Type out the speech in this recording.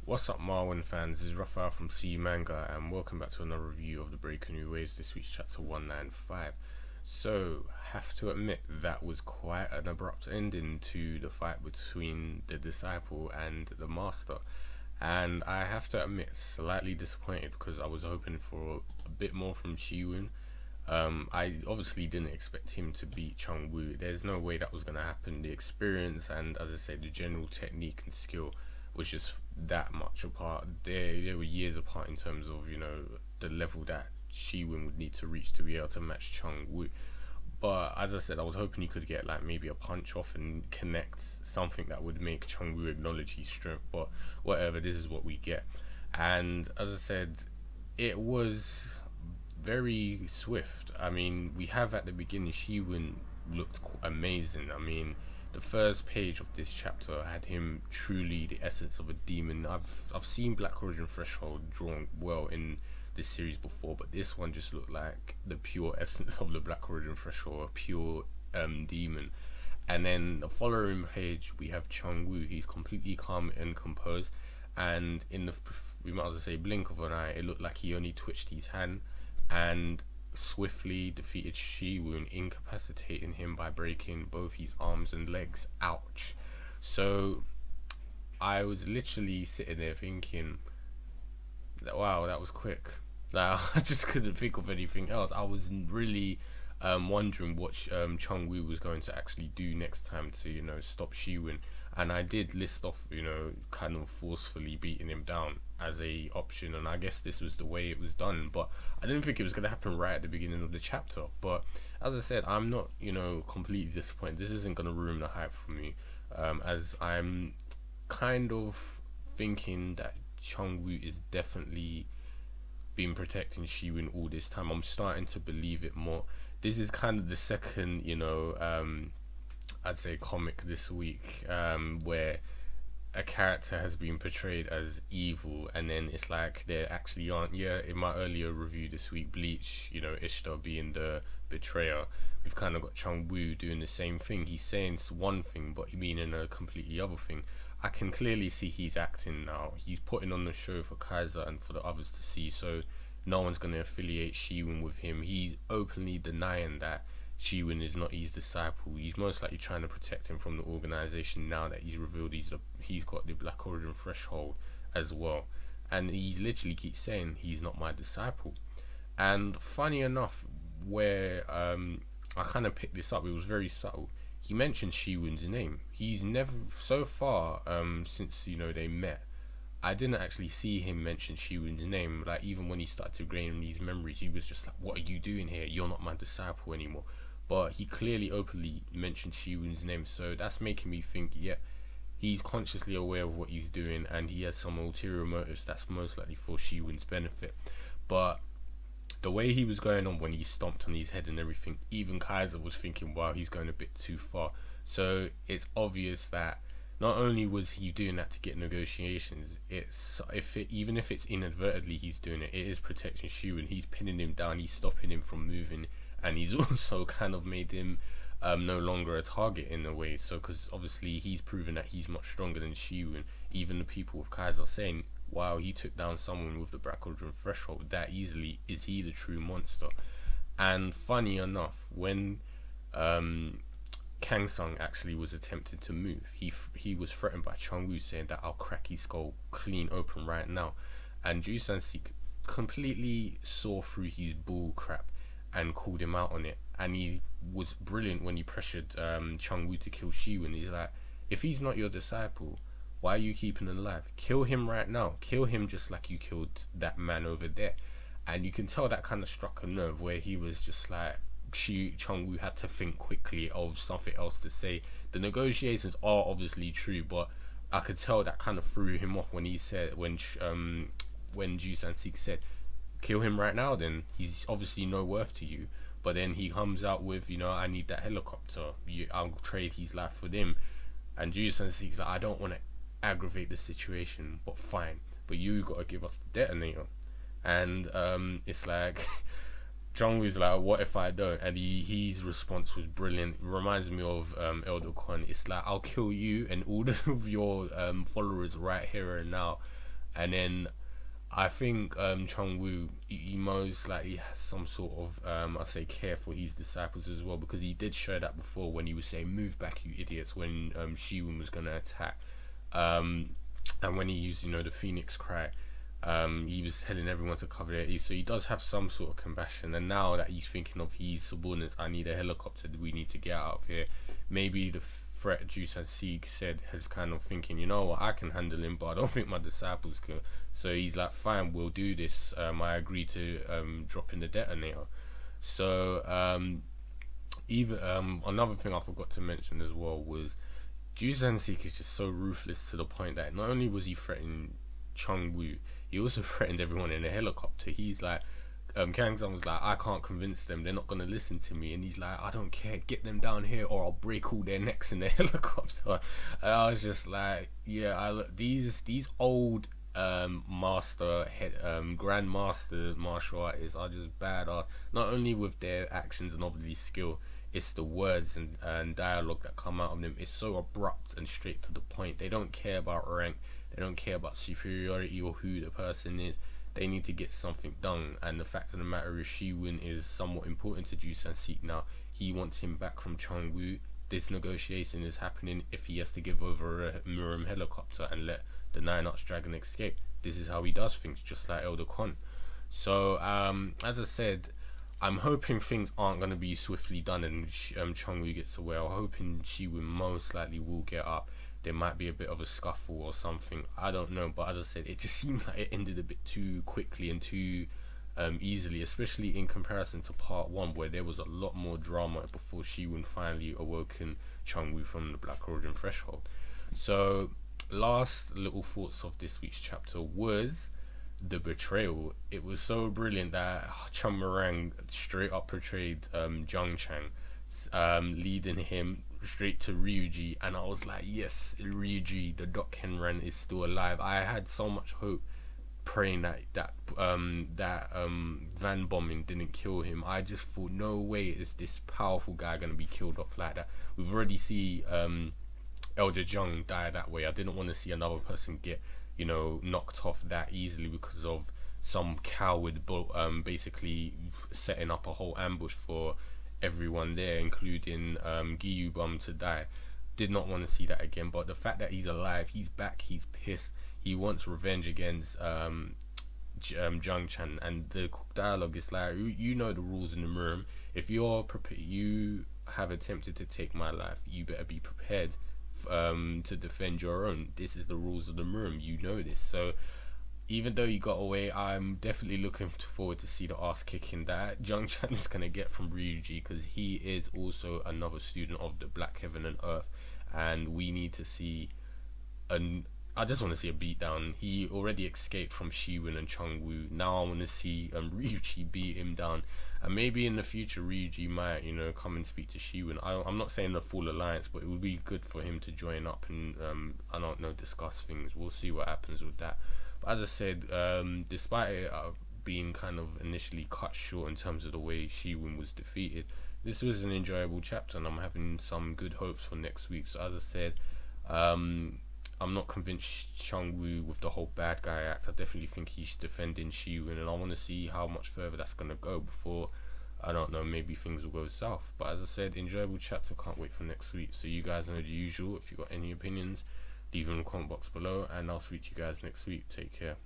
What's up, Marwen fans? This is Raphael from C Manga, and welcome back to another review of the Breaker New Waves. This week's chapter 195. So, have to admit that was quite an abrupt ending to the fight between the disciple and the master, and I have to admit, slightly disappointed because I was hoping for a bit more from Shi-Woon. I obviously didn't expect him to beat Chung-Woo. There's no way that was going to happen. The experience and, as I said, the general technique and skill was just that much apart. They were years apart in terms of, you know, the level that Shi-Woon would need to reach to be able to match Chung-Woo. But as I said, I was hoping he could get like maybe a punch off and connect something that would make Chung-Woo acknowledge his strength. But whatever, this is what we get. And as I said, it was very swift. I mean, we have at the beginning Shi-Woon looked amazing. I mean, the first page of this chapter had him truly the essence of a demon. I've seen Black Origin Threshold drawn well in this series before, but this one just looked like the pure essence of the Black Origin Threshold, a pure demon. And then the following page we have Chung-Woo. He's completely calm and composed, and in the, we might as well say, blink of an eye, it looked like he only twitched his hand and swiftly defeated Shi-Woon, incapacitating him by breaking both his arms and legs. Ouch. So I was literally sitting there thinking, wow, that was quick. Like, I just couldn't think of anything else. I was really wondering what Chung-Woo was going to actually do next time to, you know, stop Shi-Woon. And I did list off, you know, kind of forcefully beating him down as a option, and I guess this was the way it was done. But I didn't think it was going to happen right at the beginning of the chapter. But as I said, I'm not, you know, completely disappointed. This isn't going to ruin the hype for me, as I'm kind of thinking that Chung-Woo is definitely been protecting Shi-Woon all this time. I'm starting to believe it more. This is kind of the second, you know, I'd say comic this week, where a character has been portrayed as evil, and then it's like they actually aren't. Yeah, in my earlier review this week, Bleach, you know, Ishtar being the betrayer, we've kind of got Chung-Woo doing the same thing. He's saying one thing, but meaning a completely other thing. I can clearly see he's acting now. He's putting on the show for Kaiser and for the others to see, so no one's going to affiliate Shi-Woon with him. He's openly denying that Shi-Woon is not his disciple. He's most likely trying to protect him from the organization now that he's revealed he's got the Black Origin Threshold as well. And he literally keeps saying he's not my disciple. And funny enough, where I kind of picked this up, it was very subtle. He mentioned Shi-Woon's name. He's never, so far, since, you know, they met, I didn't actually see him mention Shi-Woon's name. Like, even when he started to gain these memories, he was just like, what are you doing here? You're not my disciple anymore. But he clearly openly mentioned Shi-Woon's name, so that's making me think, yeah, he's consciously aware of what he's doing, and he has some ulterior motives that's most likely for Shi-Woon's benefit. But the way he was going on when he stomped on his head and everything, even Kaiser was thinking, wow, he's going a bit too far. So it's obvious that not only was he doing that to get negotiations, even if it's inadvertently he's doing it, it is protecting Shi-Woon. He's pinning him down, he's stopping him from moving, and he's also kind of made him no longer a target in a way. So, because obviously he's proven that he's much stronger than Shi-Woon. Even the people with Kaiser saying, wow, he took down someone with the Black Origin Threshold that easily. Is he the true monster? And funny enough, when Kang-Sung actually was attempted to move, he was threatened by Chung-Woo, saying that I'll crack his skull clean open right now. And Jun-Chan completely saw through his bull crap and called him out on it. And he was brilliant when he pressured Chung-Woo to kill Shi-Woon. He's like, if he's not your disciple, why are you keeping him alive? Kill him right now. Kill him just like you killed that man over there. And you can tell that kind of struck a nerve, where he was just like, Chung-Woo had to think quickly of something else to say. The negotiations are obviously true, but I could tell that kind of threw him off when he said, when Jun-Chan said, kill him right now, then he's obviously no worth to you. But then he comes out with, you know, I need that helicopter, I'll trade his life for them. And Jun-Chan's like, I don't want to aggravate the situation, but fine, but you gotta give us the detonator. And it's like Jung-Woo's like, what if I don't? And his response was brilliant. It reminds me of Elder Kwan. It's like, I'll kill you and all of your followers right here and now. And then I think Chung-Woo, he most likely has some sort of I say care for his disciples as well, because he did show that before when he was saying "move back, you idiots" when Shi-Woon was gonna attack, and when he used the Phoenix cry. He was telling everyone to cover their ears, so he does have some sort of compassion. And now that he's thinking of his subordinates, I need a helicopter, we need to get out of here. Maybe the threat Jung-Chan said has kind of thinking, you know what, I can handle him, but I don't think my disciples can. So he's like, fine, we'll do this. I agree to drop in the detonator. So even another thing I forgot to mention as well was Jung-Chan is just so ruthless to the point that not only was he threatening Chung-Woo, he also threatened everyone in a helicopter. He's like, Kang-Sung was like, I can't convince them, they're not gonna listen to me. And he's like, I don't care, get them down here or I'll break all their necks in the helicopter. And I was just like, yeah, these old grandmaster martial artists are just badass. Not only with their actions and obviously skill, it's the words and dialogue that come out of them. It's so abrupt and straight to the point. They don't care about rank, they don't care about superiority or who the person is. They need to get something done. And the fact of the matter is, Shi-Woon is somewhat important to Jung-Chan now. He wants him back from Chung-Woo. This negotiation is happening if he has to give over a Murim helicopter and let the Nine Arch Dragon escape. This is how he does things, just like Elder Kon. So as I said, I'm hoping things aren't going to be swiftly done and Chung-Woo gets away. I'm hoping Shi-Woon most likely will get up. There might be a bit of a scuffle or something, I don't know. But as I said, it just seemed like it ended a bit too quickly and too easily, especially in comparison to part 1, where there was a lot more drama before Shi-Woon finally awoken Chung-Woo from the Black Origin threshold. So last little thoughts of this week's chapter was the betrayal. It was so brilliant that Chun Marang straight up portrayed Jung-Chan, leading him straight to Ryuji, and I was like, yes, Ryuji, the Dokkenran, is still alive. I had so much hope, praying that van bombing didn't kill him. I just thought, no way is this powerful guy gonna be killed off like that. We've already seen Elder Jung die that way. I didn't want to see another person get knocked off that easily because of some coward basically setting up a whole ambush for everyone there, including Gyu-Bum, to die. Did not want to see that again. But the fact that he's alive, he's back, he's pissed, he wants revenge against Jung-Chan, and the dialogue is like, you know the rules in the room. If you're prepared, you have attempted to take my life, you better be prepared to defend your own. This is the rules of the room, you know this. So even though he got away, I'm definitely looking forward to see the ass kicking that Jung-Chan is going to get from Ryuji, because he is also another student of the Black Heaven and Earth, and we need to see I just want to see a beatdown. He already escaped from Shi-Woon and Chung-Woo. Now I want to see Ryuji beat him down, and maybe in the future Ryuji might come and speak to Shi-Woon. I'm not saying the full alliance, but it would be good for him to join up and I don't know, discuss things. We'll see what happens with that. But as I said, despite it being kind of initially cut short in terms of the way Shi-Woon was defeated, this was an enjoyable chapter, and I'm having some good hopes for next week. So as I said, I'm not convinced Chung-Woo with the whole bad guy act. I definitely think he's defending Shi-Woon, and I want to see how much further that's going to go before, I don't know, maybe things will go south. But as I said, enjoyable chapter, can't wait for next week. So you guys know the usual. If you've got any opinions, leave them in the comment box below, and I'll speak to you guys next week. Take care.